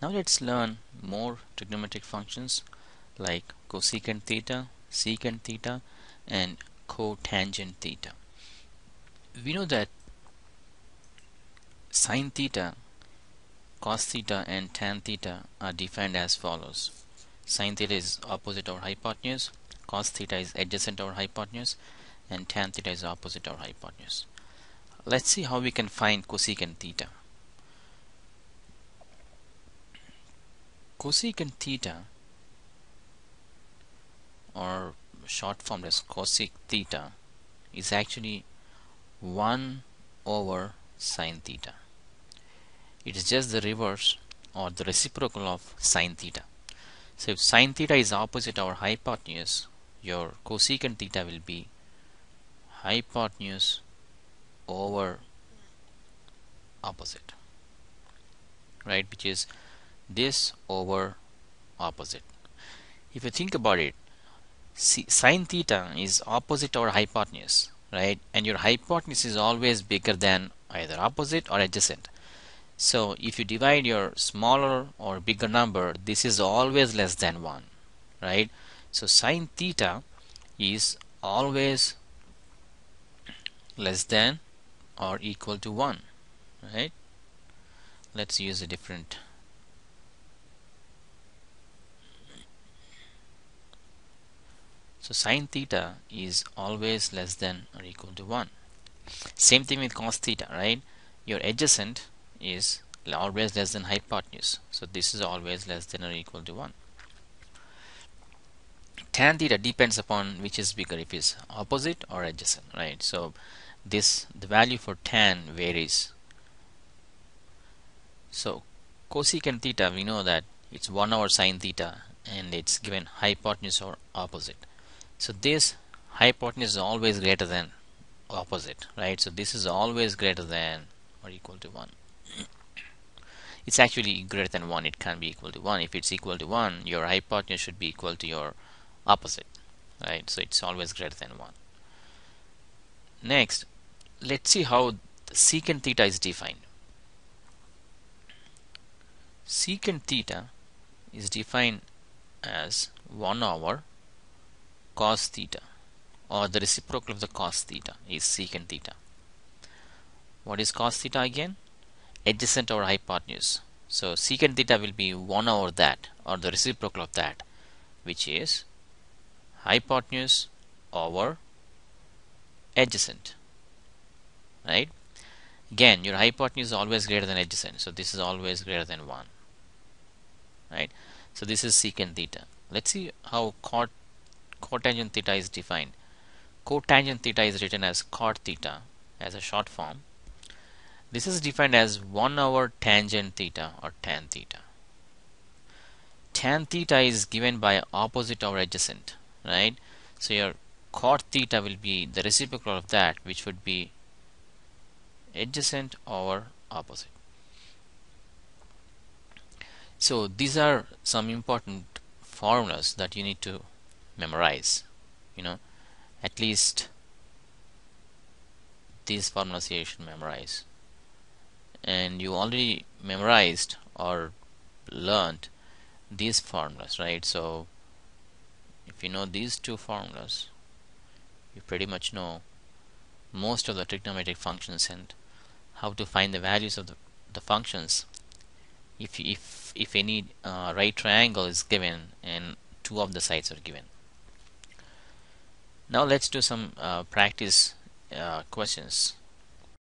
Now let's learn more trigonometric functions like cosecant theta, secant theta, and cotangent theta. We know that sine theta, cos theta, and tan theta are defined as follows. Sine theta is opposite over hypotenuse, cos theta is adjacent over hypotenuse, and tan theta is opposite over hypotenuse. Let's see how we can find cosecant theta. Cosecant theta, or short form as cosec theta, is actually 1 over sine theta. It is just the reverse or the reciprocal of sine theta. So if sine theta is opposite over hypotenuse, your cosecant theta will be hypotenuse over opposite, right, which is this over opposite. If you think about it, sine theta is opposite over hypotenuse, right, and your hypotenuse is always bigger than either opposite or adjacent. So if you divide your smaller or bigger number, this is always less than 1, right? So sine theta is always less than or equal to 1, right? Let's use a different. So sine theta is always less than or equal to 1. Same thing with cos theta, right? Your adjacent is always less than hypotenuse, so this is always less than or equal to 1. Tan theta depends upon which is bigger, if it's opposite or adjacent, right? So the value for tan varies. So cosecant theta, we know that it's 1 over sine theta and it's given hypotenuse or opposite. So this hypotenuse is always greater than opposite, right? So this is always greater than or equal to 1. It's actually greater than 1, it can't be equal to 1. If it's equal to 1, your hypotenuse should be equal to your opposite, right? So it's always greater than 1. Next, let's see how secant theta is defined. Secant theta is defined as 1 over cos theta, or the reciprocal of the cos theta is secant theta. What is cos theta again? Adjacent over hypotenuse. So secant theta will be 1 over that, or the reciprocal of that, which is hypotenuse over adjacent, right? Again, your hypotenuse is always greater than adjacent, so this is always greater than 1, right? So this is secant theta. Let's see how cotangent theta is defined. Cotangent theta is written as cot theta as a short form. This is defined as 1 over tangent theta or tan theta. Tan theta is given by opposite over adjacent, right? So your cot theta will be the reciprocal of that, which would be adjacent over opposite. So these are some important formulas that you need to memorize, at least these formulas here you should memorize. And you already memorized or learned these formulas, right? So if you know these two formulas, you pretty much know most of the trigonometric functions and how to find the values of the functions if any right triangle is given and two of the sides are given. Now let's do some practice questions.